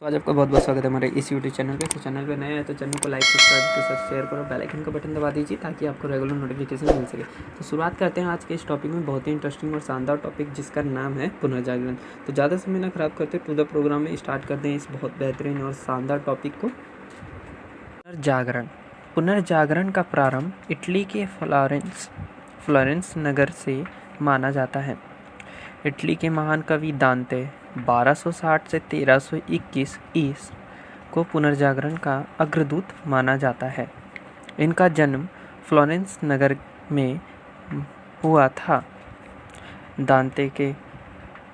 तो आज आपका बहुत बहुत स्वागत है हमारे इस यूट्यूब चैनल पे। तो चैनल पे नए हैं तो चैनल को लाइक सब्सक्राइब के साथ शेयर करो, बेल आइकन का बटन दबा दीजिए ताकि आपको रेगुलर नोटिफिकेशन मिल सके। तो शुरुआत करते हैं आज के इस टॉपिक में, बहुत ही इंटरेस्टिंग और शानदार टॉपिक जिसका नाम है पुनर्जागरण। तो ज़्यादा समय ना खराब करते टू द प्रोग्राम में स्टार्ट करते हैं इस बहुत बेहतरीन और शानदार टॉपिक को। पुनर्जागरण। पुनर्जागरण का प्रारंभ इटली के फ्लोरेंस नगर से माना जाता है। इटली के महान कवि दांते 1260 से 1321 ईस को पुनर्जागरण का अग्रदूत माना जाता है। इनका जन्म फ्लोरेंस नगर में हुआ था। दांते के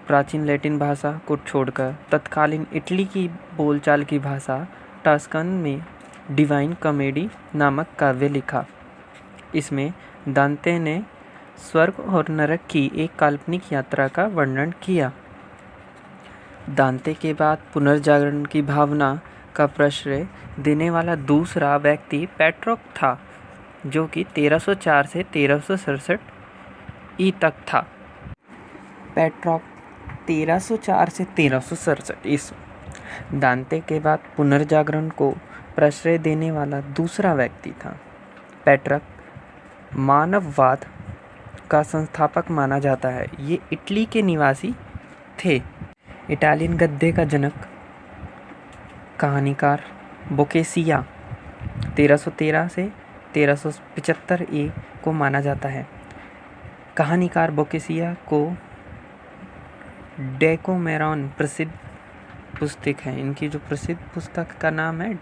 प्राचीन लैटिन भाषा को छोड़कर तत्कालीन इटली की बोलचाल की भाषा टस्कन में डिवाइन कॉमेडी नामक काव्य लिखा। इसमें दांते ने स्वर्ग और नरक की एक काल्पनिक यात्रा का वर्णन किया। दांते के बाद पुनर्जागरण की भावना का प्रश्रय देने वाला दूसरा व्यक्ति पेट्रोक था, जो कि 1304 से 1367 ई तक था। पेट्रोक 1304 से 1367 ईस्वी दांते के बाद पुनर्जागरण को प्रश्रय देने वाला दूसरा व्यक्ति था। पेट्रोक मानववाद का संस्थापक माना जाता है। ये इटली के निवासी थे। इटालियन गद्य का जनक कहानीकार बोकेसिया 1313 से 1375 ई को माना जाता है। कहानीकार बोकेसिया को डेकोमेरॉन प्रसिद्ध पुस्तक है। इनकी जो प्रसिद्ध पुस्तक का नाम है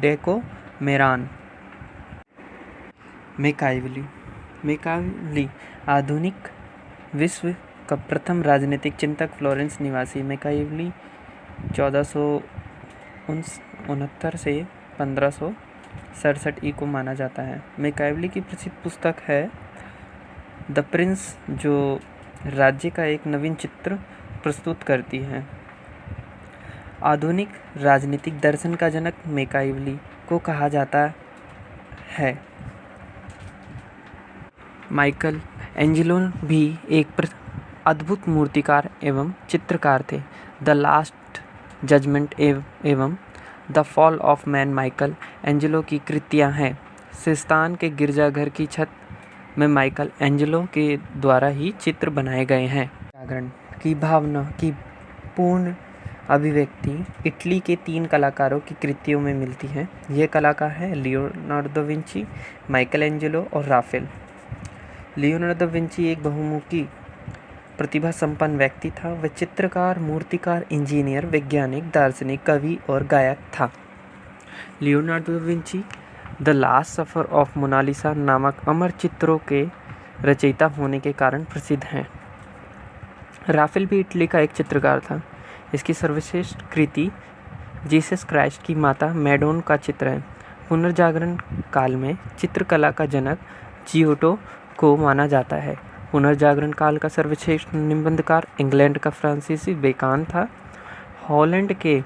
डेकोमेरॉन। मैकावली आधुनिक विश्व का प्रथम राजनीतिक चिंतक फ्लोरेंस निवासी मैकावली 1469 से 1567 ई को माना जाता है। मैकावली की प्रसिद्ध पुस्तक है द प्रिंस, जो राज्य का एक नवीन चित्र प्रस्तुत करती है। आधुनिक राजनीतिक दर्शन का जनक मैकावली को कहा जाता है। माइकल एंजेलो भी एक अद्भुत मूर्तिकार एवं चित्रकार थे। द लास्ट जजमेंट एवं the fall of man Michael Angelo की कृतियां हैं। सिस्तान के गिरजाघर की छत में माइकल एंजेलो के द्वारा ही चित्र बनाए गए हैं। जागरण की भावना की पूर्ण अभिव्यक्ति इटली के 3 कलाकारों की कृतियों में मिलती है। ये कलाकार हैं लियोनार्दो विंची, माइकल एंजेलो और राफेल। लियोनार्दो विंची एक बहुमुखी प्रतिभा संपन्न व्यक्ति था। वह चित्रकार, मूर्तिकार, इंजीनियर, वैज्ञानिक, दार्शनिक, कवि और गायक था। Leonardo Vinci the last supper of Mona Lisa नामक अमर चित्रों के रचयिता होने के कारण प्रसिद्ध हैं। राफेल भी इटली का एक चित्रकार था। इसकी सर्वश्रेष्ठ कृति जीसस क्राइस्ट की माता मैडोन का चित्र है। पुनर्जागरण काल में चित्रकला का जनक जियोटो को माना जाता है। पुनर्जागरण काल का सर्वश्रेष्ठ निबंधकार इंग्लैंड का फ्रांसीसी बेकान था। हॉलैंड के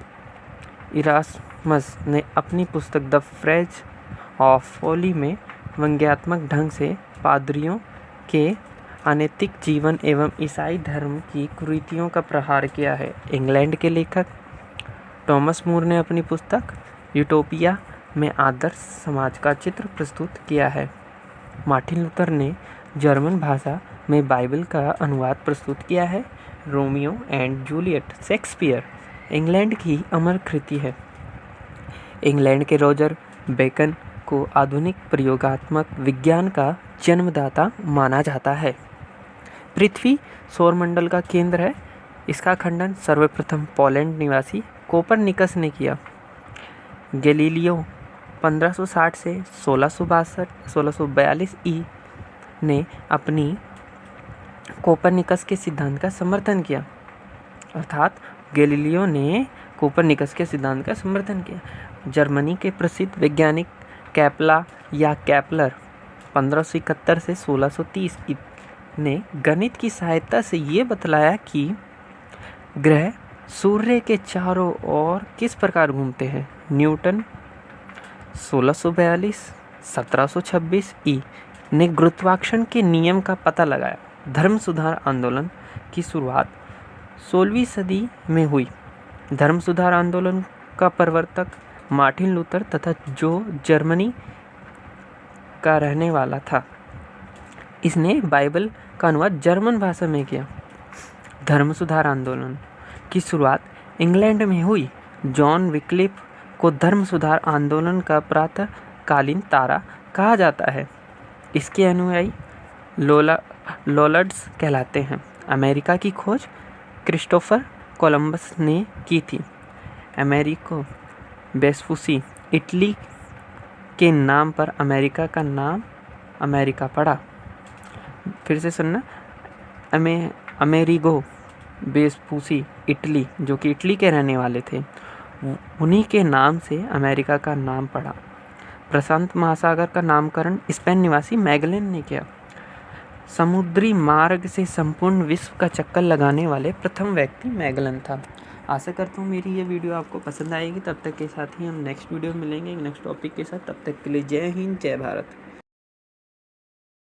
इरास्मस ने अपनी पुस्तक द फ्रेज ऑफ फोली में व्यंग्यात्मक ढंग से पादरियों के अनैतिक जीवन एवं ईसाई धर्म की कुरीतियों का प्रहार किया है। इंग्लैंड के लेखक थॉमस मूर ने अपनी पुस्तक यूटोपिया में आदर्श समाज का चित्र प्रस्तुत किया है। मार्टिन लूथर ने जर्मन भाषा में बाइबल का अनुवाद प्रस्तुत किया है। Romeo and Juliet Shakespeare England की अमर कृति है। इंग्लैंड के रॉजर बेकन को आधुनिक प्रयोगात्मक विज्ञान का जन्मदाता माना जाता है। पृथ्वी सौरमंडल का केंद्र है। इसका खंडन सर्वप्रथम पोलैंड निवासी कोपरनिकस ने किया। गैलीलियो 1560 से 1642 ई ने अपनी कोपरनिकस के सिद्धांत का समर्थन किया। अर्थात गैलीलियो ने कोपरनिकस के सिद्धांत का समर्थन किया। जर्मनी के प्रसिद्ध वैज्ञानिक कैपला या कैपलर 1571 से 1630 ने गणित की सहायता से ये बतलाया कि ग्रह सूर्य के चारों ओर किस प्रकार घूमते हैं। न्यूटन 1642-1726 ई ने गुरुत्वाकर्षण के नियम का पता लगाया। धर्म सुधार आंदोलन की शुरुआत 16वीं सदी में हुई। धर्म सुधार आंदोलन का प्रवर्तक मार्टिन लूथर तथा जो जर्मनी का रहने वाला था। इसने बाइबल का अनुवाद जर्मन भाषा में किया। धर्म सुधार आंदोलन की शुरुआत इंग्लैंड में हुई। जॉन विक्लिफ को धर्म सुधार आंदोलन का प्रातःकालीन तारा कहा जाता है। इसके अनुयायी लोलर्ड्स कहलाते हैं। अमेरिका की खोज क्रिस्टोफर कोलंबस ने की थी। अमेरिको वेस्पुसी इटली के नाम पर अमेरिका का नाम अमेरिका पड़ा। फिर से सुनना, अमेरिगो वेस्पुसी इटली, जो कि इटली के रहने वाले थे, उन्हीं के नाम से अमेरिका का नाम पड़ा। प्रशांत महासागर का नामकरण स्पेन निवासी मैगेलन ने किया। समुद्री मार्ग से संपूर्ण विश्व का चक्कर लगाने वाले प्रथम व्यक्ति मैगेलन था। आशा करता हूँ मेरी ये वीडियो आपको पसंद आएगी। तब तक के साथ ही हम नेक्स्ट वीडियो में मिलेंगे नेक्स्ट टॉपिक के साथ। तब तक के लिए जय हिंद, जय भारत।